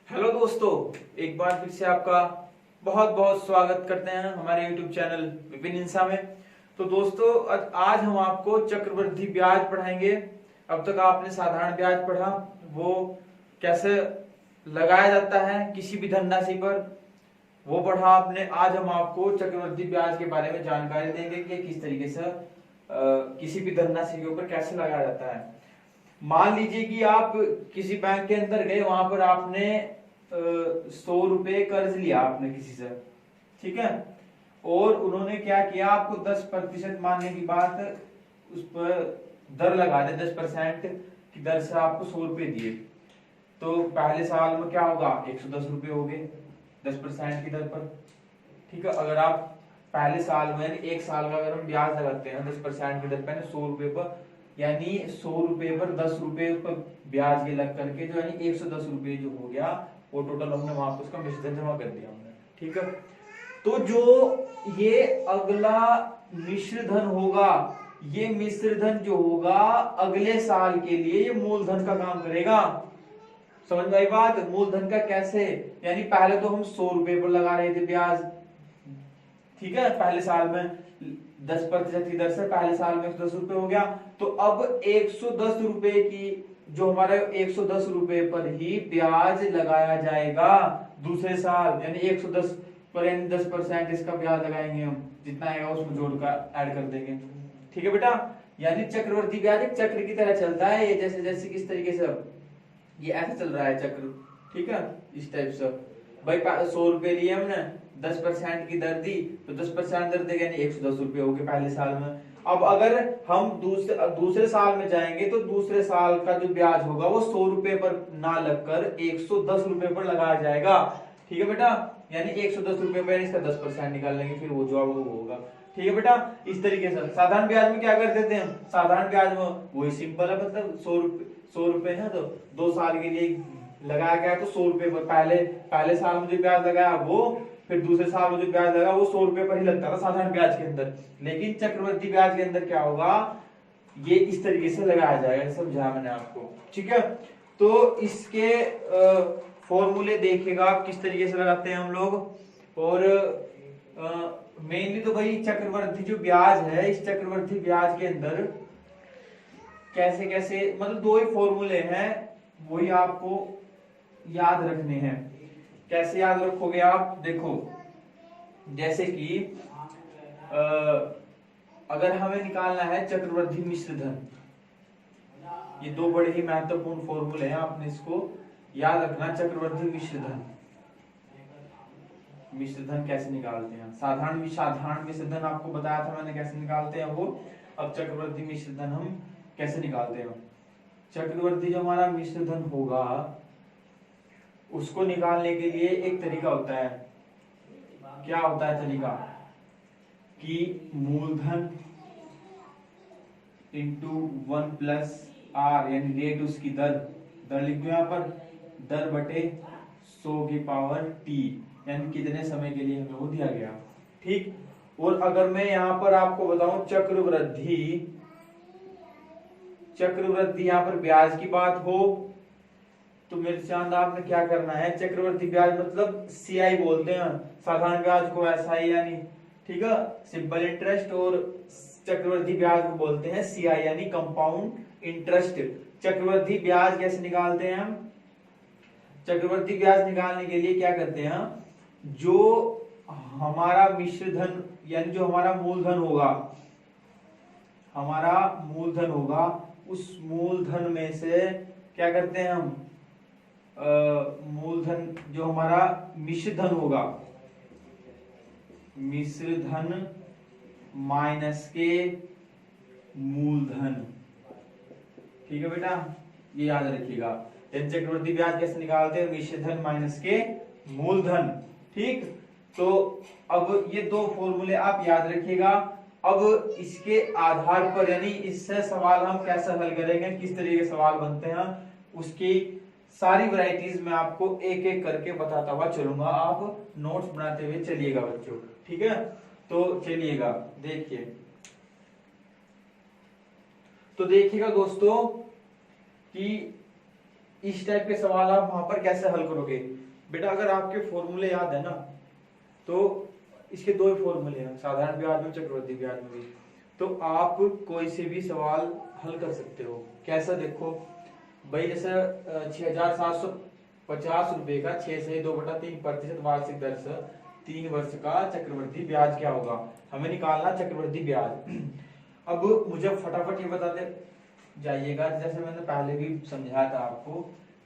Hello दोस्तों, एक बार फिर से आपका बहुत बहुत स्वागत करते हैं हमारे YouTube चैनल विपिन इंसा में। तो दोस्तों, आज हम आपको चक्रवृद्धि ब्याज पढ़ाएंगे। अब तक आपने साधारण ब्याज पढ़ा, वो कैसे लगाया जाता है किसी भी धनराशि पर, वो पढ़ा आपने। आज हम आपको चक्रवृद्धि ब्याज के बारे में जानकारी देंगे कि किस तरीके से किसी भी धनराशि के ऊपर कैसे लगाया जाता है। मान लीजिए कि आप किसी बैंक के अंदर गए, वहां पर आपने 100 रुपए कर्ज लिया आपने किसी से, ठीक है। और उन्होंने क्या किया, आपको 10% मानने की बात उस पर दर लगा दे, 10% की दर से आपको 100 रुपए दिए। तो पहले साल में क्या होगा, 110 रुपए हो गए 10% की दर पर, ठीक है। अगर आप पहले साल में यानी एक साल का अगर हम ब्याज लगाते हैं 10% की दर पर 100 रुपए पर, यानी 100 रुपए पर 10 रुपए पर ब्याज के लग करके जो यानी 110 रुपए जो हो गया, वो टोटल हमने वहां पर उसका मिश्र धन जमा कर दिया हमने, ठीक है। तो जो ये अगला मिश्र धन होगा, ये मिश्र धन जो होगा अगले साल के लिए ये मूलधन का काम करेगा। समझ में आई बात? मूलधन का कैसे, यानी पहले तो हम 100 रुपए पर लगा रहे थे ब्याज, ठीक है। पहले साल में 10% की दर से पहले साल में 110 रुपए हो गया। तो अब 110 रुपए की जो हमारा 110 रुपए पर ही ब्याज लगाया जाएगा दूसरे साल, यानी 110 पर यानी 10% इसका ब्याज लगाएंगे हम, जितना आएगा उसमें जोड़कर ऐड कर देंगे, ठीक है बेटा। यानी चक्रवृद्धि ब्याज एक चक्र की तरह चलता है, ये जैसे जैसे किस तरीके से ये ऐसे चल रहा है चक्र, ठीक है। इस टाइप से भाई 100 रुपए लिए हमने, 10% की दर दी, तो 10% दर देगा यानी 110 रुपए हो गए पहले साल में। अब अगर हम दूसरे साल में जाएंगे तो दूसरे साल का जो ब्याज होगा वो 100 रुपए पर ना लगकर 110 रुपए पर लगाया जाएगा, ठीक है बेटा। यानी 110 रुपए पर इसका 10% निकाल लेंगे, फिर वो जो वो होगा, ठीक है बेटा। इस तरीके से साधारण ब्याज में क्या कर देते हैं, साधारण ब्याज में वही सिंपल है, मतलब 100 रुपए है तो 2 साल के लिए लगाया गया, तो 100 रुपए पर पहले साल में जो ब्याज लगाया वो, फिर दूसरे साल में जो ब्याज लगा वो 100 रुपए पर ही लगता था साधारण ब्याज के अंदर। लेकिन चक्रवृद्धि ब्याज के अंदर क्या होगा, ये इस तरीके से लगाया जाएगा, समझा मैंने आपको, ठीक है। तो इसके फॉर्मूले देखिएगा आप किस तरीके से लगाते हैं हम लोग। और मेनली तो भाई चक्रवृद्धि जो ब्याज है, इस चक्रवृद्धि ब्याज के अंदर कैसे कैसे, मतलब 2 ही फॉर्मूले हैं, वही आपको याद रखने हैं। कैसे याद रखोगे आप, देखो जैसे कि अगर हमें निकालना है चक्रवृद्धि मिश्र धन, ये 2 बड़े ही महत्वपूर्ण फॉर्मूले हैं, आपने इसको याद रखना। चक्रवृद्धि मिश्र धन, मिश्र धन कैसे निकालते हैं, साधारण मिश्र धन आपको बताया था मैंने कैसे निकालते हैं वो। अब चक्रवृद्धि मिश्र धन हम कैसे निकालते हैं। चक्रवृद्धि जो हमारा मिश्र धन होगा उसको निकालने के लिए एक तरीका होता है। क्या होता है तरीका, कि मूलधन इंटू 1 प्लस आर, यानी रेट उसकी दर लिख दो यहाँ पर, दर बटे 100 की पावर टी, यानी कितने समय के लिए हमें वो दिया गया, ठीक। और अगर मैं यहाँ पर आपको बताऊं चक्रवृद्धि यहाँ पर ब्याज की बात हो, तो मेरे चांद आपने क्या करना है, चक्रवृद्धि ब्याज मतलब सीआई बोलते हैं, साधारण ब्याज को एसआई यानी, ठीक है, सिंपल इंटरेस्ट, और चक्रवृद्धि ब्याज को बोलते हैं सीआई यानी कंपाउंड इंटरेस्ट। चक्रवृद्धि ब्याज कैसे निकालते हैं हम, चक्रवृद्धि ब्याज निकालने के लिए क्या करते हैं, जो हमारा मिश्र धन यानी जो हमारा मूलधन होगा, उस मूलधन में से क्या करते हैं हम, मूलधन जो हमारा मिश्र धन होगा, मिश्र धन माइनस के मूलधन, ठीक है बेटा, ये याद रखिएगा। चक्रवृद्धि ब्याज कैसे निकालते हैं, मिश्र धन माइनस के मूलधन, ठीक। तो अब ये 2 फॉर्मूले आप याद रखिएगा। अब इसके आधार पर यानी इससे सवाल हम कैसे हल करेंगे, किस तरीके के सवाल बनते हैं, उसकी सारी वैरायटीज में आपको एक एक करके बताता हुआ चलूंगा, आप नोट्स बनाते हुए चलिएगा बच्चों, ठीक है। तो चलिएगा देखिए, तो देखिएगा दोस्तों कि इस टाइप के सवाल आप वहां पर कैसे हल करोगे बेटा? अगर आपके फॉर्मूले याद है ना, तो इसके दो ही फॉर्मूले हैं, साधारण ब्याज में, चक्रवृद्धि ब्याज में भी। तो आप कोई से भी सवाल हल कर सकते हो। कैसा? देखो भाई, जैसे 6,750 रुपए का 6.2/3% वार्षिक दर से 3 वर्ष का चक्रवृद्धि ब्याज क्या होगा? हमें निकालना चक्रवृद्धि ब्याज। अब मुझे फटाफट ये बता दे जाइएगा, जैसे मैंने पहले भी समझाया था आपको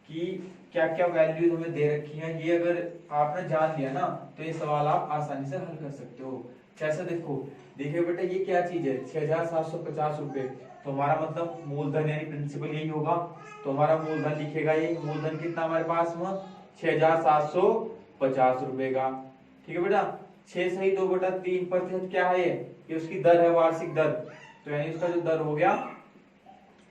कि क्या क्या वैल्यूज हमें दे रखी हैं। ये अगर आपने जान लिया ना, तो ये सवाल आप आसानी से हल कर सकते हो। कैसे? देखिए बेटा, ये क्या चीज है? 6,750 रुपए, तो हमारा मतलब मूलधन यानी प्रिंसिपल यही होगा। तो हमारा मूलधन लिखेगा, ये मूलधन कितना हमारे पास में? 6,750 रुपए का। ठीक है बेटा, 6/2/3% क्या है? ये उसकी दर है, वार्षिक दर। तो यानी उसका जो दर हो गया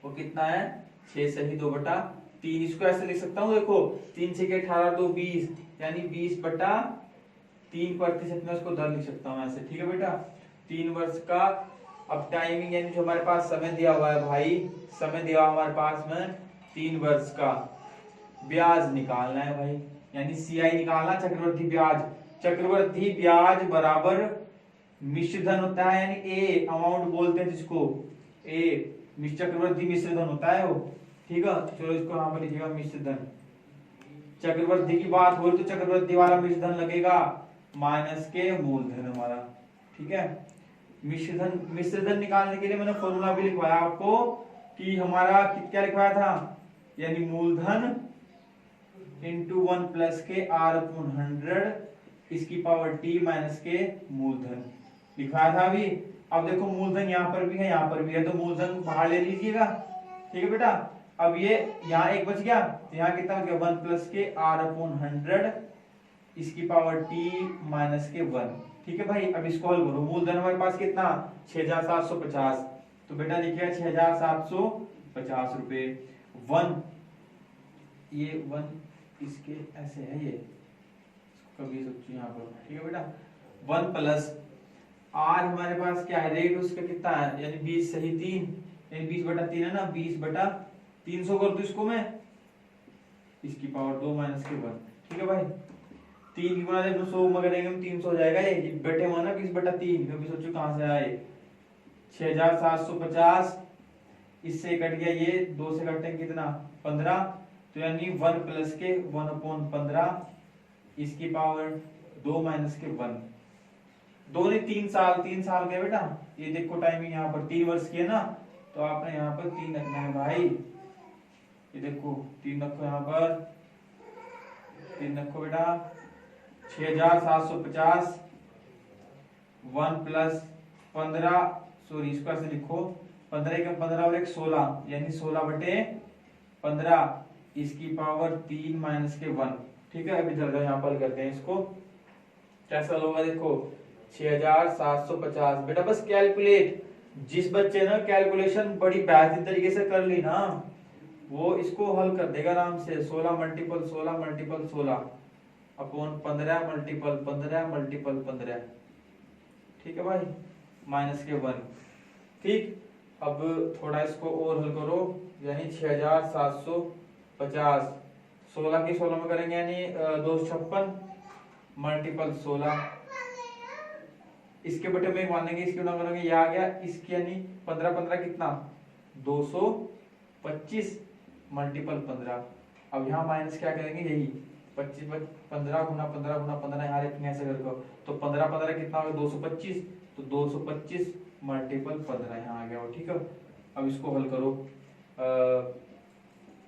वो कितना है? 6/2/3। इसको ऐसे लिख सकता हूँ, देखो 3 6 18 2 20, यानी 20/3% में उसको दर लिख सकता हूँ ऐसे। ठीक है बेटा, 3 वर्ष का। अब टाइमिंग यानी जो हमारे पास समय दिया हुआ है भाई, समय दिया हुआ हमारे पास में 3 वर्ष का। ब्याज निकालना है भाई, यानी सीआई निकालना, चक्रवृद्धि ब्याज। चक्रवृद्धि ब्याज बराबर मिश्र धन होता है, यानी ए अमाउंट बोलते हैं जिसको, ए चक्रवृद्धि मिश्र धन होता है वो। ठीक है, चलो इसको यहाँ पर लिखिएगा मिश्र धन। चक्रवृद्धि की बात हो तो चक्रवृद्धि वाला मिश्र धन लगेगा माइनस के मूलधन हमारा। ठीक है, मिश्र धन निकालने के लिए मैंने फॉर्मूला भी लिखवाया आपको कि हमारा क्या लिखवाया था, यानी मूलधन इंटू 1 प्लस के r/100 इसकी पावर t माइनस के मूलधन लिखवाया था अभी। अब देखो मूलधन यहाँ पर भी है, यहाँ पर भी है, तो मूलधन बाहर ले लीजिएगा। ठीक है बेटा, अब ये यहाँ एक बच गया, तो यहाँ कितना हो गया? 1 प्लस के r/100 इसकी पावर t माइनस के 1। ठीक है भाई, अब इसको हल करो। मूलधन हमारे पास कितना? 6,750। तो बेटा लिखिएगा 6,750 रुपए। 1, ये 1 इसके ऐसे है, ये कभी सोचो यहाँ पर। ठीक है बेटा, 1 प्लस आर हमारे पास क्या है? रेट उसका कितना है? यानी 20/3, यानी 20/3 है ना, 20/300 कर दो इसको मैं, इसकी पावर 2 माइनस के 1। ठीक है भाई, 3 की गुणा 100 में करेंगे 300 हो जाएगा। ये बैठे हुआ ना 20/3, कभी सोचो कहां से आए? 6,750, इससे कट गया, ये 2 से कटेंगे कितना? 15। तो यानी 1 प्लस के 1/15 इसकी पावर 2 माइनस के 1। 2 ने 3 साल, 3 साल गए बेटा। ये देखो टाइमिंग यहाँ पर 3 वर्ष की है ना, तो आपने यहाँ पर 3 रखना है भाई। ये देखो 3 रखो, यहाँ पर 3 रखो बेटा। 6,750 1 प्लस 15, सॉरी इसको ऐसे लिखो, 15 का 15 और 1 16, यानी 16/15 इसकी पावर 3 माइनस के 1। ठीक है, अभी चल रहा है, यहाँ पर करते हैं इसको। कैसा होगा? देखो 6,750 बेटा, बस कैलकुलेट। जिस बच्चे ने कैलकुलेशन बड़ी बेहतरीन तरीके से कर ली ना, वो इसको हल कर देगा आराम से। 16 multiple 16 multiple 16 upon 15 multiple 15 multiple 15। ठीक है भाई, माइनस के 1। ठीक, अब थोड़ा इसको और हल करो, यानी 6,750 16 की 16 में करेंगे, यानी 256 मल्टीपल 16, इसके बटे में मानेंगे, इसके गुणा करेंगे, ये आ गया। इसकी यानी 15 15 कितना? 225 मल्टीपल 15। अब यहाँ माइनस क्या करेंगे? यही 25 15 गुना 15 गुना 15 यहाँ लिखेंगे ऐसे करके। तो 15 15 कितना हो गया? 225। तो 225 मल्टीपल 15 यहाँ आ गया। ठीक है, अब इसको हल करो।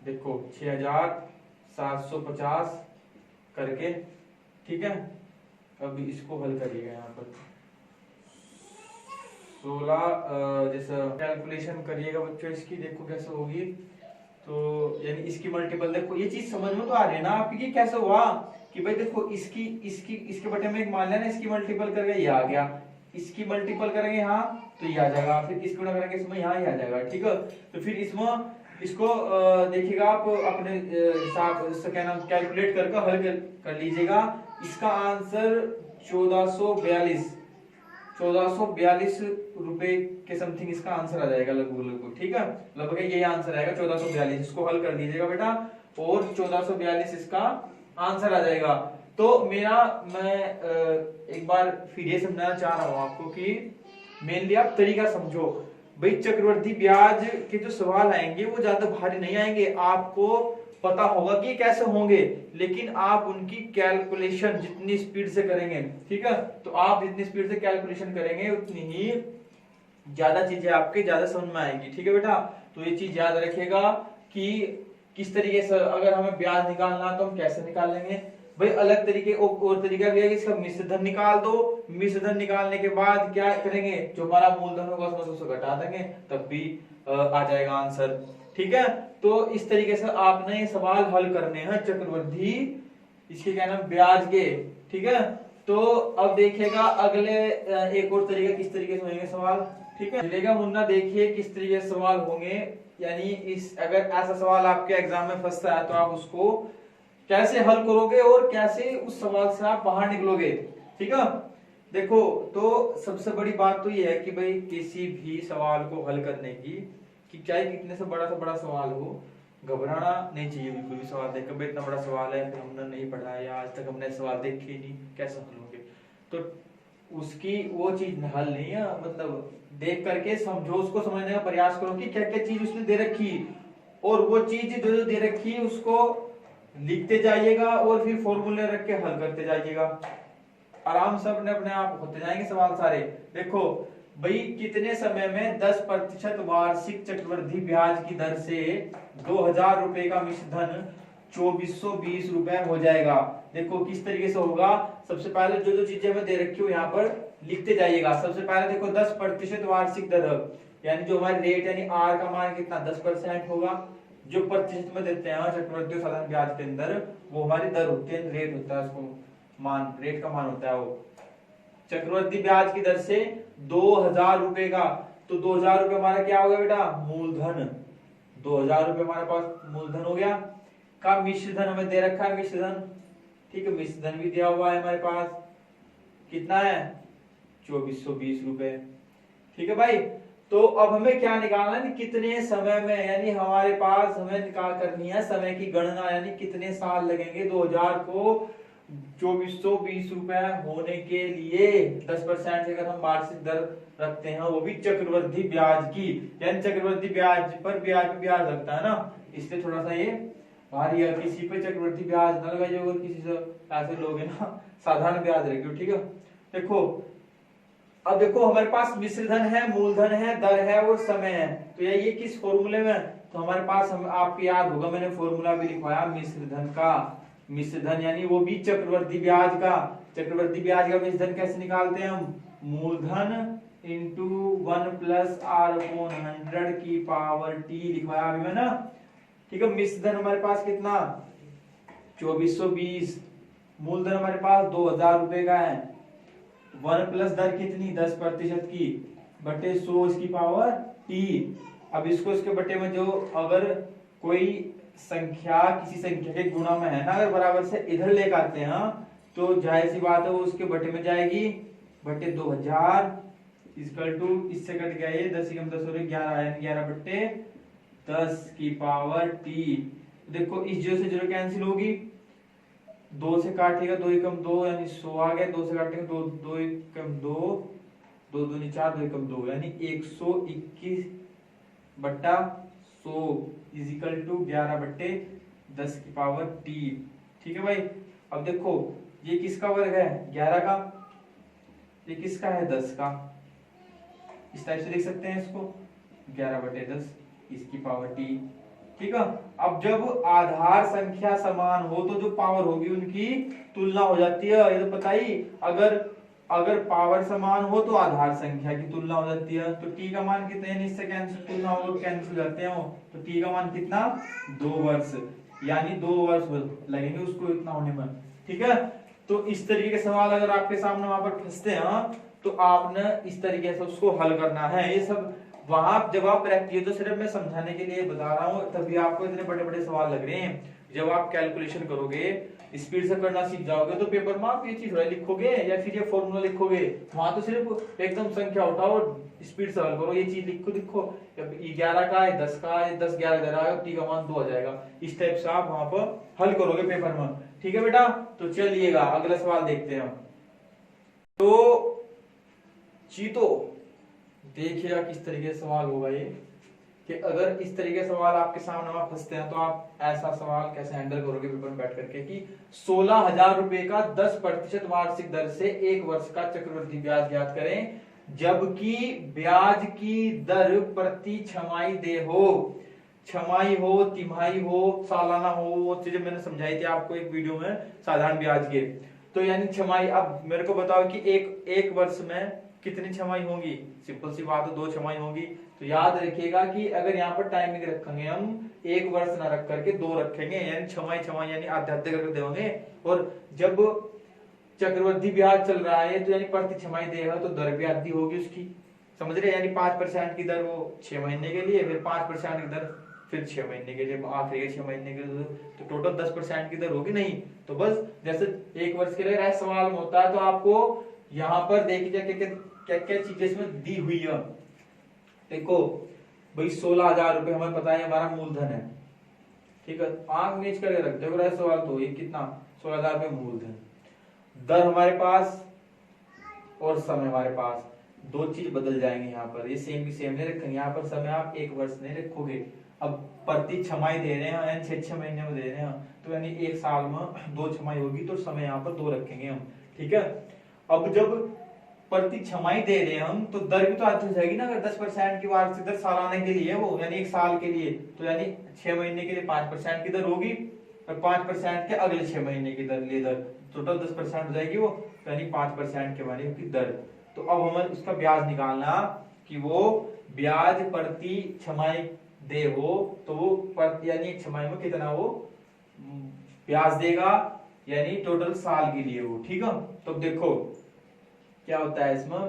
देखो 6,750 करके, ठीक है, अब इसको हल करिएगा यहाँ पर। 16 जैसा कैलकुलेशन करिएगा बच्चों इसकी, देखो कैसे होगी। तो यानी इसकी मल्टीपल, देखो ये चीज समझ में तो आ रही है ना आपकी? ये कैसे हुआ कि भाई देखो इसकी इसकी इसके बटे में एक मान लिया ना, इसकी मल्टीपल करके ये आ गया, इसकी मल्टीपल करेंगे यहाँ तो ये आ जाएगा, फिर इसको गुणा करेंगे इसमें यहाँ ही आ जाएगा। ठीक है, तो फिर इसमें इसको देखिएगा आप अपने हिसाब से, क्या नाम, कैलकुलेट करके हल कर लीजिएगा। इसका आंसर 1442 रुपए के समथिंग इसका आंसर आ जाएगा लगभग। ठीक है, लगभग यही आंसर आएगा 1442। इसको हल कर दीजिएगा बेटा। और 1442 इसका आंसर आ जाएगा। तो मैं एक बार फिर ये समझाना चाह रहा हूं आपको कि मेनली आप तरीका समझो भाई। चक्रवर्ती ब्याज के जो सवाल आएंगे वो ज्यादा भारी नहीं आएंगे, आपको पता होगा कि कैसे होंगे, लेकिन आप उनकी कैलकुलेशन जितनी स्पीड से करेंगे, ठीक है, तो आप जितनी स्पीड से कैलकुलेशन करेंगे उतनी ही ज्यादा चीजें आपके ज्यादा समझ में आएंगी। ठीक है बेटा, तो ये चीज याद रखिएगा कि किस तरीके से अगर हमें ब्याज निकालना तो हम कैसे निकाल लेंगे भाई। अलग तरीके और तरीका भी है कि इसका मिश्र धन निकाल दो, मिश्र धन निकालने के बाद क्या करेंगे, जो हमारा मूलधन होगा उसको घटा देंगे, तब भी आ जाएगा आंसर। ठीक है, तो इस तरीके से आपने सवाल हल करने हैं चक्रवृद्धि इसके क्या नाम ब्याज के। ठीक है, तो अब देखिएगा अगले एक और तरीका किस तरीके से होंगे सवाल। ठीक है, चलेगा मुन्ना, देखिए किस तरीके से सवाल होंगे। यानी इस अगर ऐसा सवाल आपके एग्जाम में फंसता है तो आप उसको कैसे हल करोगे और कैसे उस सवाल से आप बाहर निकलोगे। ठीक है, देखो तो सबसे बड़ी बात तो ये है कि भाई किसी भी सवाल को हल करने की कि चाहे कितने से बड़ा सवाल हो, घबराना नहीं चाहिए बिल्कुल भी। सवाल देख कर इतना बड़ा सवाल है, फिर हमने नहीं पढ़ा है या आज तक हमने सवाल देखे नहीं, कैसे हल होंगे, तो उसकी वो चीज हल नहीं है। मतलब देख करके समझो, उसको समझने का प्रयास करो कि क्या क्या चीज उसने दे रखी, और वो चीज जो दे रखी है उसको लिखते जाइएगा और फिर फॉर्मूले रख के हल करते जाइएगा। आराम से अपने अपने आप होते जाएंगे सवाल सारे। देखो भाई, कितने समय में 10% वार्षिक चक्रवृद्धि ब्याज की दर से 2000 रुपए का मिश्र धन 2420 रुपए हो जाएगा। देखो किस तरीके से होगा। सबसे पहले जो जो चीजें मैं दे रखी हूँ यहाँ पर लिखते जाइएगा। सबसे पहले देखो 10% वार्षिक दर, यानी जो हमारी रेट यानी आर का मान कितना 10% होगा। जो प्रतिशत में देते हैं चक्रवृद्धि और साधारण ब्याज के अंदर, वो हमारी दर होती है, रेट होता है, उसको मान, रेट का मान होता है वो। चक्रवृद्धि ब्याज की दर से 2000 रुपए का, तो 2000 रुपए हमारा क्या हो गया बेटा, मूलधन। 2000 रुपए हमारे पास मूलधन हो गया। का मिश्र धन हमें दे रखा है, मिश्र धन, ठीक है, मिश्र धन भी दिया हुआ है हमारे पास, कितना है 2420 रुपए। ठीक है भाई, तो अब हमें क्या निकालना है, कितने समय में, यानी हमारे पास हमें निकाल करनी है समय की गणना, यानी कितने साल लगेंगे 2000 को 2420 रुपए होने के लिए। 10% से अगर हम वार्षिक दर रखते हैं, वो भी चक्रवृद्धि ब्याज की, यानी चक्रवृद्धि ब्याज पर ब्याज लगता है ना, इसलिए थोड़ा सा ये भारी है। किसी पे चक्रवृद्धि ब्याज न लगाइए, और किसी से ऐसे लोग है ना साधारण ब्याज रखिए। ठीक है, देखो अब देखो हमारे पास मिश्र धन है, मूलधन है, दर है और समय है। तो ये किस फॉर्मूले में, तो हमारे पास आपको याद होगा मैंने फॉर्मूला भी लिखवाया मिश्र धन का। मिश्र धन यानी वो भी चक्रवृद्धि ब्याज का। चक्रवृद्धि ब्याज का मिश्र धन कैसे निकालते हैं हम, मूलधन इंटू 1 प्लस आर अपॉन 100 की पावर टी लिखवाया अभी मैंने। ठीक है, मिश्र धन हमारे पास कितना 2420, मूलधन हमारे पास 2000 रुपए का है, 1 प्लस दर कितनी 10% की बटे 100 इसकी पावर टी। अब इसको इसके बटे में जो अगर कोई संख्या किसी संख्या के गुणा में है ना, अगर बराबर से इधर लेकर आते हैं तो जाहिर सी बात है वो उसके बटे में जाएगी, बटे 2000 इक्वल टू, इससे कट गया ये 10 कम 10 हो रही 11, 11 बटे 10 की पावर टी। देखो इस जीरो से जीरो कैंसिल होगी, 2 से काटेगा 2 एकम 2 यानी 100 आ गया, 2 से काटेगा 2, 2 एकम 2, 2 दूनी 4, 2 एकम 2 यानी 121 बट्टा 100 इज इक्वल टू 11 बट्टे 10 की पावर टी। ठीक है भाई, अब देखो ये किसका वर्ग है 11 का, ये किसका है 10 का, इस टाइप से लिख सकते हैं इसको 11 बटे 10 इसकी पावर टी। ठीक है, अब जब आधार संख्या समान हो तो जो पावर होगी उनकी तुलना हो जाती है, ये तो पता ही। अगर पावर समान हो तो आधार संख्या की तुलना हो जाती है। तो टी का मान कितने है, इससे कैंसिल तुलना हो कैंसिल जाते हैं वो, तो टी का मान कितना 2 वर्ष, यानी 2 वर्ष लगेंगे उसको इतना होने में। ठीक है, तो इस तरीके के सवाल अगर आपके सामने वहां पर फंसते हैं तो आपने इस तरीके से उसको हल करना है। ये सब वहां जब आप प्रैक्टिस, तो सिर्फ मैं समझाने के लिए बता रहा हूँ, तभी आपको इतने बड़े बड़े सवाल लग रहे हैं। जब आप कैलकुलेशन करोगे, स्पीड से करना सीख जाओगे, तो पेपर में आप ये चीज लिखोगे या फिर ये फॉर्मूला लिखोगे, वहां तो सिर्फ एकदम संख्या उठाओ और स्पीड से हल करो, ये चीज लिखो 11 का है, 10 का है, 10 11 दे रहा है, टी का मान 2 आ जाएगा। इस टाइप से आप वहां पर हल करोगे पेपर में। ठीक है बेटा, तो चलिएगा अगला सवाल देखते हैं। तो चीतो देखिएगा किस तरीके से सवाल होगा ये, कि अगर इस तरीके सवाल आपके सामने आप फंसते हैं तो आप ऐसा सवाल कैसे हैंडल करोगे पेपर में बैठ करके, कि 16,000 रुपए का 10% वार्षिक दर से 1 वर्ष का चक्रवृद्धि ब्याज ज्ञात करें, जबकि ब्याज की दर प्रति छमाही दे हो, छमाही हो, तिमाही हो, सालाना हो, वो चीजें मैंने समझाई थी आपको एक वीडियो में साधारण ब्याज के। तो यानी छमाही, अब मेरे को बताओ कि एक वर्ष में कितनी छमाही होंगी, सिंपल सी बात है 2 छमाही होंगी। तो याद रखिएगा कि अगर यहाँ पर टाइमिंग रखेंगे हम 1 वर्ष ना रख करके 2 रखेंगे, यानी छमाही यानी आध्यात्मिक करके देंगे। और जब चक्रवृद्धि ब्याज चल रहा है तो यानी प्रति छमाही देगा तो दर भी आधी होगी उसकी, समझ रहे, यानी 5% की दर वो 6 महीने के लिए, फिर 5% की दर फिर 6 महीने के लिए, आखिरी 6 महीने के लिए, तो टोटल 10% की दर होगी नहीं। तो बस जैसे 1 वर्ष के लिए सवाल में होता है, तो आपको यहाँ पर देखिए क्या क्या चीजें इसमें दी हुई है। देखो भाई 16,000 रुपए हमें पता है हमारा मूलधन है, ठीक है, आंख नीच करके रख दो सवाल, तो ये कितना 16,000 रुपए मूलधन, दर हमारे पास और समय हमारे पास, 2 चीज बदल जाएंगे यहाँ पर, ये सेम की सेम नहीं रखेंगे, यहाँ पर समय आप 1 वर्ष नहीं रखोगे। अब प्रति छमाही दे रहे हैं यानी 6 महीने में दे रहे हैं, तो यानी 1 साल में 2 छमाही होगी, तो समय यहाँ पर 2 रखेंगे हम। ठीक है, अब जब प्रति छमाही दे रहे हैं हम, तो दर भी तो आती हो जाएगी ना, अगर 10% की वार्षिक दर सालाना के लिए वो, यानी 1 साल के लिए, तो यानी 6 महीने के लिए 5% की दर होगी, और 5% के अगले 6 महीने की दर लिए दर, टोटल 10% हो जाएगी वो, यानी 5% के माने की दर। तो अब हमें उसका ब्याज निकालना कि वो ब्याज प्रति छमाही दे हो, तो वो यानी 1 छमाही में कितना वो ब्याज देगा, यानी टोटल साल के लिए वो। ठीक है, तो देखो क्या होता है इसमें,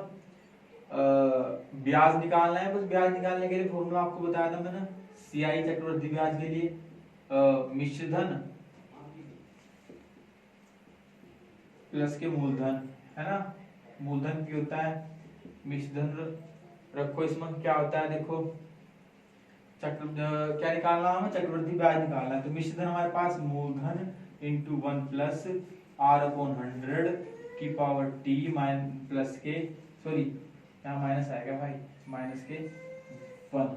ब्याज निकालना है, बस ब्याज निकालने के लिए फॉर्मूला आपको बताया था मैंने, सीआई चक्रवृद्धि ब्याज के लिए मिश्र धन प्लस के मूलधन, है ना, मूलधन की होता है मिश्र धन रखो, इसमें क्या होता है देखो, क्या निकालना है, चक्रवृद्धि ब्याज निकालना है, तो मिश्र धन हमारे पास मूलधन इंटू 1 प्लस R/100 की पावर t प्लस के, सॉरी यहाँ माइनस आएगा भाई, माइनस के 1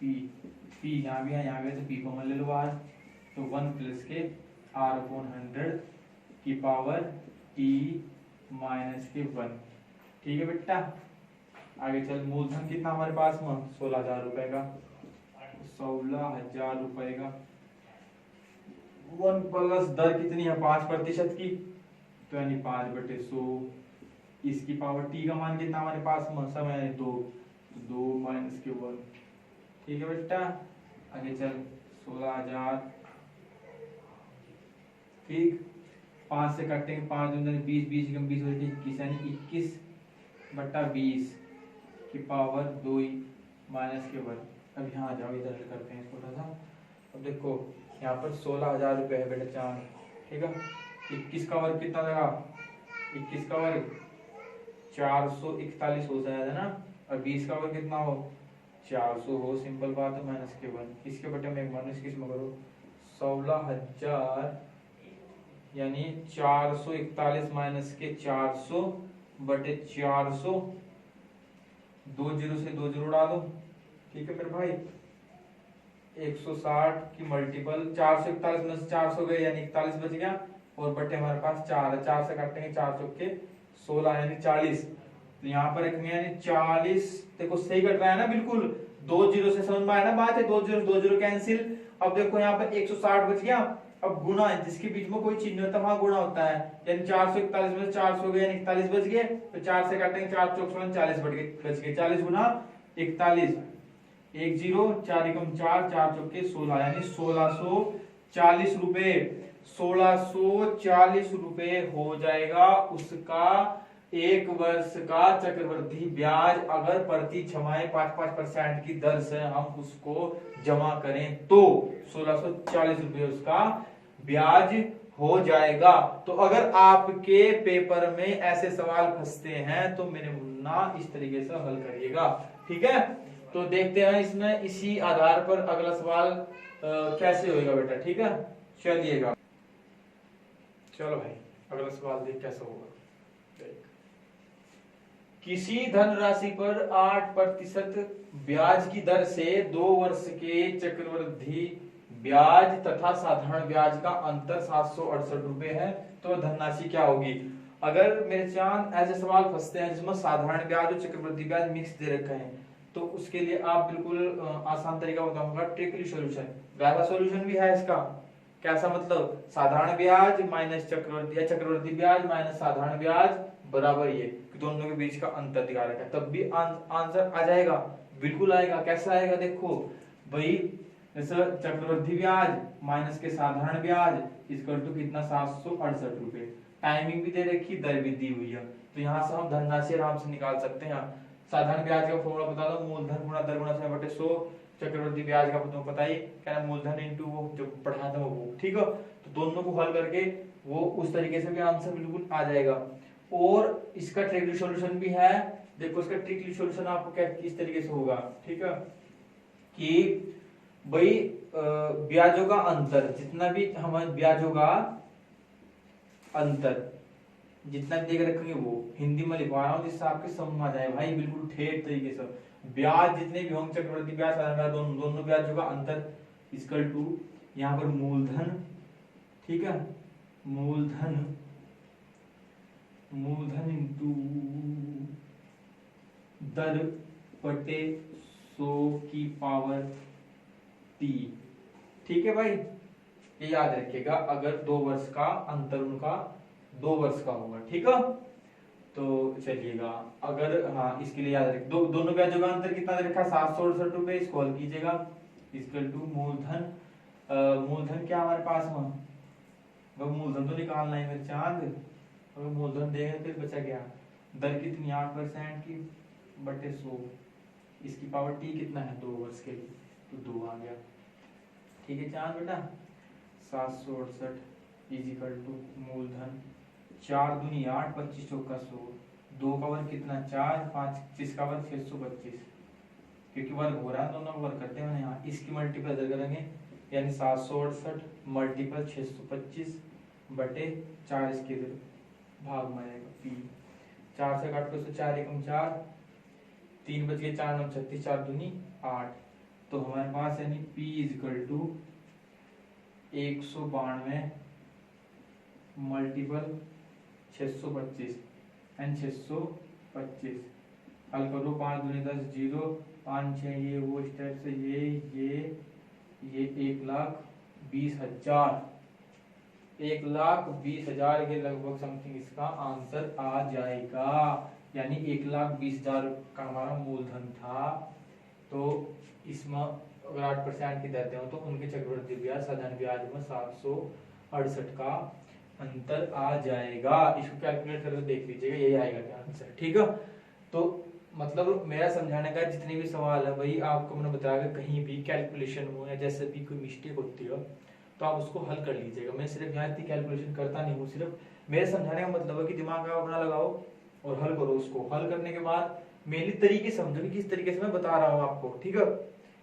p यहाँ भी है, यहाँ भी है, तो p को ले लो बाहर, तो 1 प्लस के R/100 की पावर t माइनस के 1। ठीक है बेटा, आगे चल, मूलधन कितना हमारे पास में 16,000 रुपए का, 16,000 रुपए का 1 प्लस दर कितनी है 5% की, तो यानी 5/100, इसकी पावर t का मान कितना हमारे पास में, समय 2 माइनस के 1। ठीक है बेटा, आगे चल 16,000, ठीक, 5 से काटेंगे, 5 दूनी 20, 20 कम 20 हो जाएगी 21, यानी 21/20 की पावर 2 माइनस के 1। अब यहाँ जाओ, इधर करते हैं थोड़ा सा। अब देखो यहाँ पर 16,000 रुपए है बेटा चांद, ठीक है, 21 का वर्ग कितना लगा, 21 का वर्ग 441 हो जाएगा ना, और 20 का वर्ग कितना हो 400 हो, सिंपल बात है, माइनस के 1, इसके बटे में एक माइनस किसमें करो, 16,000 यानी 441 माइनस के 400 बटे 400, 2 जीरो से 2 जीरो उड़ा दो। ठीक है मेरे भाई, 160 की मल्टीपल 441 में से 400 गए यानी 41 बच गया, और बटे हमारे पास 4 है, 4 से काटेंगे 4 चौके 16 यानी 40, तो यहाँ पर रखेंगे यानी 40। देखो सही कट रहा है ना बिल्कुल, 2 जीरो से समझ में आया ना बात है, 2 जीरो कैंसिल। अब देखो यहाँ पर 160 बच गया, अब गुना है, जिसके बीच में कोई चिन्ह नहीं होता वहां गुना होता है, यानी 441 में से 400 गए यानी 41 बच गए, तो 4 से काटेंगे 4 चौक 40 बच गए, 40 गुना 41, 1 जीरो 4 एकम 4, 4 चौके 16 यानी 1640 रुपए, 1640 रुपए हो जाएगा उसका एक वर्ष का चक्रवृद्धि ब्याज अगर प्रति छमाही 5% की दर से हम उसको जमा करें तो 1640 रुपये उसका ब्याज हो जाएगा। तो अगर आपके पेपर में ऐसे सवाल फंसते हैं तो मेरे मुन्ना इस तरीके से हल करिएगा, ठीक है। तो देखते हैं इसमें इसी आधार पर अगला सवाल कैसे होगा बेटा, ठीक है। चलिएगा, चलो भाई अगला सवाल देख कैसा होगा। किसी धनराशि पर 8% ब्याज की दर से 2 वर्ष के चक्रवृद्धि ब्याज तथा साधारण ब्याज का अंतर 768 रुपए है, तो धनराशि क्या होगी। अगर मेरे चांद ऐसे सवाल फंसते हैं जिसमें साधारण ब्याज और चक्रवृद्धि ब्याज मिक्स दे रखे हैं, तो उसके लिए आप बिल्कुल आसान तरीका बताऊंगा, ट्रिकली सॉल्यूशन। वैसा सॉल्यूशन भी है इसका, कैसा मतलब साधारण ब्याज माइनस चक्रवृद्धि या चक्रवृद्धि ब्याज माइनस साधारण ब्याज बराबर ये, दोनों के बीच का अंतर दिखा रखा है, तब भी आंसर आ जाएगा, बिल्कुल आएगा। कैसा आएगा देखो भाई, जैसे चक्रवृद्धि ब्याज माइनस के साधारण ब्याज इक्वल टू कितना 768 रुपए, टाइमिंग भी दे रखी, दर भी दी हुई है, तो यहाँ से हम धनराशि आराम से निकाल सकते हैं। साधारण ब्याज का फॉर्मूला बता दो, मूलधन गुणा दर गुणा समय बटे 100, चक्रवृद्धि ब्याज का तुमको पता ही क्या, मूलधन इनटू वो जो पढ़ा था वो, ठीक है। तो दोनों को हल करके वो उस तरीके से भी आंसर बिल्कुल आ जाएगा। और इसका ट्रिकली सॉल्यूशन भी है, देखो इसका ट्रिकली सॉल्यूशन आपको क्या किस तरीके से होगा, ठीक है, कि भाई ब्याजों का अंतर, जितना भी हमारे ब्याजों का अंतर जितना भी देख रखेंगे वो हिंदी में लिखवा रहा हूँ जिससे आपके समझ आ जाए भाई, बिल्कुल ठेठ तरीके से। ब्याज जितने भी होंगे चक्रवृद्धि ब्याज साधारण ब्याज दोनों ब्याजों का अंतर इक्वल टू यहाँ पर मूलधन, ठीक है, मूलधन इंटू दर बटे 100 की पावर t, ठीक है भाई। ये याद रखिएगा अगर 2 वर्ष का अंतर उनका 2 वर्ष का होगा, ठीक है। तो चलिएगा अगर हाँ इसके लिए याद रखिए दोनों ब्याजों का अंतर कितना रखा है 768 रुपए, इसको हल कीजिएगा इक्वल टू मूलधन, मूलधन क्या हमारे पास में, वो मूलधन तो निकालना है मेरे चांद, अगर मूलधन देंगे फिर बचा गया दर कितनी 8% की बटे 100, इसकी पावर t कितना है 2 वर्ष के लिए, तो 2 आ गया, ठीक है चांद बेटा। 768 इजिकल टू मूलधन 4 दूनी 8, 25 चौका 100, 2 का वर्ग कितना 4, 5 25 का वर्ग 625, क्योंकि वर्ग हो रहा है दोनों वर्ग करते हैं यहाँ, इसकी मल्टीपल इधर करेंगे यानी 768 मल्टीपल 625 बटे 4, इसके इधर भाग में आएगा पी, 4 से काट तो 4 एकम 4, 3 बच गए 4 9 36, 4 दूनी 8, तो हमारे पास यानी P equal to 192 multiple 625 and 625, हल करो 5 दूनी 10 0, 5 6 ये वो स्टेप से ये 1,20,000 1,20,000 के लगभग समथिंग इसका आंसर आ जाएगा, यानी 1,20,000 का हमारा मूलधन था। तो इसमें अगर 8% की देते हो तो उनके चक्रवृद्धि ब्याज साधारण ब्याज में 768 का अंतर आ जाएगा। इसको कैलकुलेट करके देख लीजिएगा, यही आएगा क्या आंसर, ठीक है। तो मतलब मेरा समझाने का जितने भी सवाल है भाई आपको मैंने बताया कि कहीं भी कैलकुलेशन हो या जैसे भी कोई मिस्टेक होती है तो आप उसको हल कर लीजिएगा। मैं सिर्फ यहाँ इतनी कैलकुलेशन करता नहीं हूँ, सिर्फ मेरे समझाने का मतलब है कि दिमाग आप अपना लगाओ और हल करो। उसको हल करने के बाद मेरी तरीके समझो कि किस तरीके से मैं बता रहा हूँ आपको, ठीक है।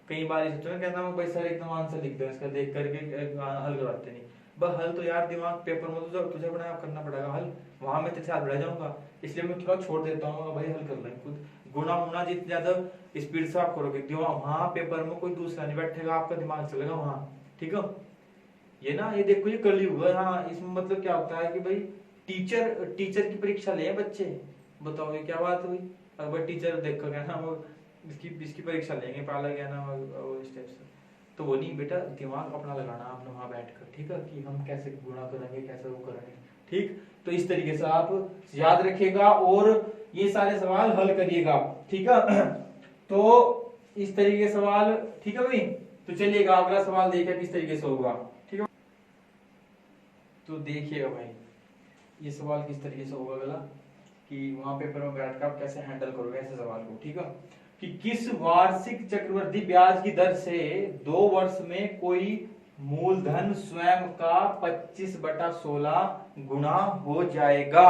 कई बार कहता हूँ भाई सर एकदम आंसर लिख दो, इसका देख करके हल करवाते नहीं, बस हल तो यार दिमाग पेपर में तो तुझे अपना करना पड़ेगा हल, वहां मैं तेरे साथ बढ़ जाऊंगा, इसलिए मैं थोड़ा छोड़ देता हूँ भाई हल कर लें खुद। गुना होना जितनी ज्यादा स्पीड से आप करोगे वहां पेपर में कोई दूसरा नहीं बैठेगा, आपका दिमाग चलेगा वहां, ठीक है। ये ना ये देखो ये कलयुग है, हाँ इसमें मतलब क्या होता है कि भाई टीचर की परीक्षा ले बच्चे, बताओ ये क्या बात हुई। अगर टीचर देखो क्या ना वो इसकी परीक्षा लेंगे पाला गया ना वो स्टेप से, तो वो नहीं बेटा दिमाग अपना लगाना आपने वहां बैठकर, ठीक है, कि हम कैसे गुणा करेंगे कैसे वो करेंगे, ठीक। तो इस तरीके से आप याद रखिएगा और ये सारे सवाल हल करिएगा, ठीक है। तो इस तरीके सवाल, ठीक है भाई। तो चलिएगा अगला सवाल देखिए किस तरीके से होगा, ठीक है। तो देखिएगा भाई ये सवाल किस तरीके से होगा अगला, कि वहां पेपर में बैठ कर आप कैसे हैंडल करोगे ऐसे सवाल को। ठीक है, कि किस वार्षिक चक्रवृद्धि ब्याज की दर से 2 वर्ष में कोई मूलधन स्वयं का 25/16 गुना हो जाएगा।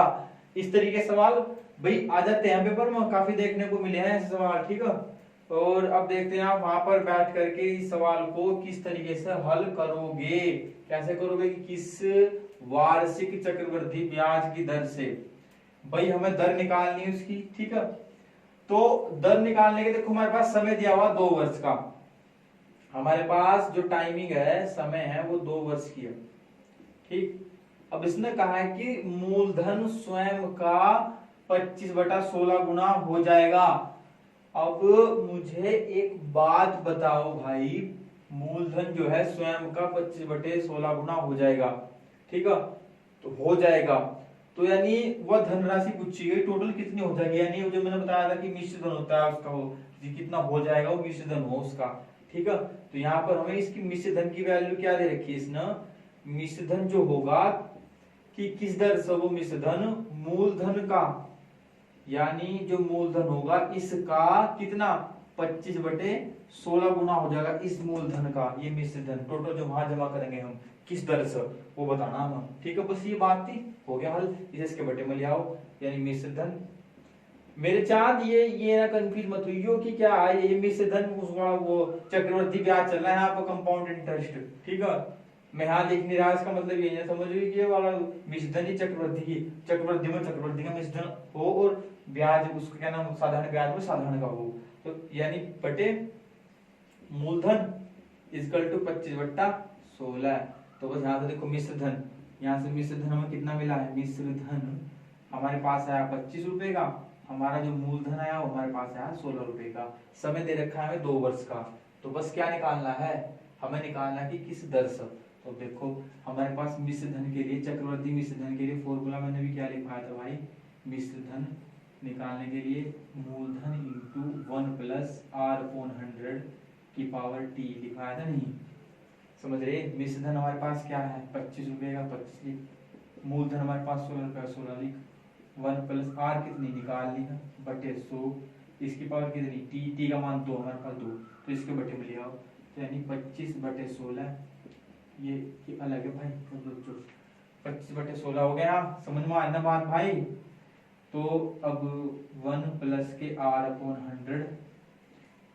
इस तरीके के सवाल भाई आ जाते हैं पेपर में, काफी देखने को मिले हैं ऐसे सवाल। ठीक है, और अब देखते हैं आप वहां पर बैठ करके इस सवाल को किस तरीके से हल करोगे, कैसे करोगे कि किस वार्षिक चक्रवृद्धि ब्याज की दर से। भाई हमें दर निकालनी है उसकी। ठीक है, तो दर निकालने के देखो हमारे पास समय दिया हुआ 2 वर्ष का, हमारे पास जो टाइमिंग है समय है वो 2 वर्ष की है। ठीक, अब इसने कहा है कि मूलधन स्वयं का 25/16 गुना हो जाएगा। अब मुझे एक बात बताओ भाई, मूलधन जो है स्वयं का 25/16 गुना हो जाएगा। ठीक है, तो हो जाएगा तो यानी वह धनराशि पूछी गई टोटल कितनी हो जाएगी, यानी जो मैंने बताया था कि मिश्र धन होता है उसका, वो कितना हो जाएगा वो मिश्र धन हो उसका। ठीक है, तो यहाँ पर हमें इसकी मिश्र धन की वैल्यू क्या दे रखी है इसने, मिश्र धन जो होगा कि किस दर से, वो मिश्र धन मूलधन का, यानी जो मूलधन होगा इसका कितना 25/16 गुना हो जाएगा इस मूलधन का, ये मिश्र धन टोटल जो वहां जमा करेंगे हम किस दर से वो बताना हम। ठीक है, बस ये बात थी, हो गया हल। इसे इसके बटे में ले आओ, यानी मिश्र धन। मेरे चाँद ये ना कंफ्यूज मत हुई कि क्या है ये मिश्र धन, उसका वो चक्रवृद्धि ब्याज चल रहा है यहाँ पर कंपाउंड इंटरेस्ट। ठीक है, मैं यहाँ लिख नहीं रहा, इसका मतलब ये है समझ लीजिए ये वाला मिश्र धन ही चक्रवृद्धि की, चक्रवृद्धि में चक्रवृद्धि का मिश्र धन हो और ब्याज उसका क्या नाम साधारण ब्याज में साधारण का हो, तो यानी बटे मूलधन इक्वल टू 25/16। तो बस यहाँ से देखो मिश्र धन, यहाँ से मिश्र धन हमें कितना मिला है, मिश्र धन हमारे पास आया 25 रुपए का, हमारा जो मूलधन आया वो हमारे पास आया 16 रुपए का, समय दे रखा है हमें 2 वर्ष का। तो बस क्या निकालना है, हमें निकालना है कि किस दर से। तो देखो हमारे पास मिश्र धन के लिए, चक्रवृद्धि मिश्र धन के लिए फॉर्मूला मैंने भी क्या लिखवाया था भाई, मिश्र धन निकालने के लिए मूलधन इंटू 1 + r/100 की पावर t लिखवाया था, नहीं समझ रहे। मिश्र धन हमारे पास क्या है 25 रुपए का, 25 लिख, मूलधन हमारे पास 16 रुपए 16 लिख, 1 + r कितनी निकाल ली है बटे 100, इसकी पावर कितनी t का मान 2 हमारे पास 2, तो इसके बटे में ले आओ, तो यानी 25/16 ये अलग है भाई, 25/16 हो गया, समझ में आना बात भाई। तो अब 1 + r/100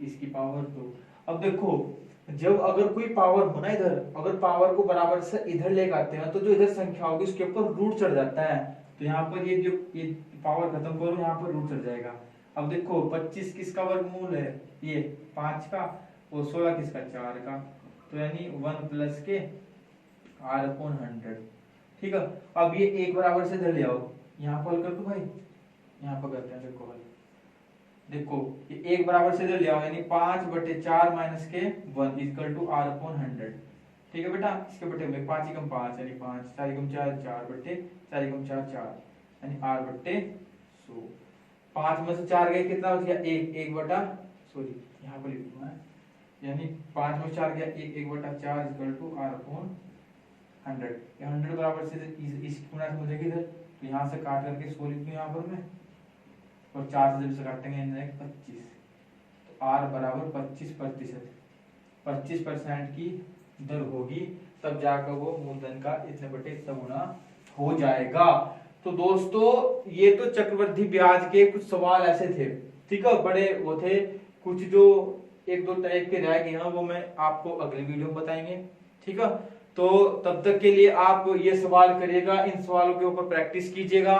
इसकी पावर 2। अब देखो जब अगर कोई पावर हो ना इधर, अगर पावर को बराबर से इधर लेकर आते हैं तो जो इधर संख्या होगी उसके ऊपर रूट चढ़ जाता है, तो यहाँ पर ये जो ये पावर खत्म करो यहाँ पर रूट चढ़ जाएगा। अब देखो 25 किसका वर्गमूल है, ये 5 का, और 16 किसका 4 का, तो यानी 1 + के r/100। ठीक है, अब ये एक बराबर से इधर ले आओ, यहाँ पर कर दो भाई, यहाँ पर करते हैं देखो भाई, देखो ये एक बराबर से इधर ले आओ, यानी 5/4 - के 1 = r/100। ठीक है बेटा, इसके बटे में 5 × 5 यानी 5, 4 × 4 4 बटे 4 × 4 4 यानी r/100। 5 में से 4 गए कितना हो गया 1, 1 सॉरी यहाँ पर लिखूंगा, यानी 5 में 4 गया 1, 1/4 = r/100। 100 बराबर से इस गुणा से मुझे किधर, तो यहाँ से काट करके 100 लिख दूं यहाँ पर मैं, और 4 से जब से काटेंगे 25, तो r = 25%, 25% की दर होगी, तब जाकर वो मूलधन का इतने बटे इतना गुना हो जाएगा। तो दोस्तों ये तो चक्रवृद्धि ब्याज के कुछ सवाल ऐसे थे। ठीक है, बड़े वो थे, कुछ जो 1-2 टाइप के रह गए हैं वो मैं आपको अगले वीडियो में बताएंगे। ठीक है, तो तब तक के लिए आप ये सवाल करिएगा, इन सवालों के ऊपर प्रैक्टिस कीजिएगा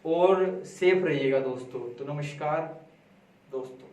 और सेफ रहिएगा दोस्तों। तो नमस्कार दोस्तों।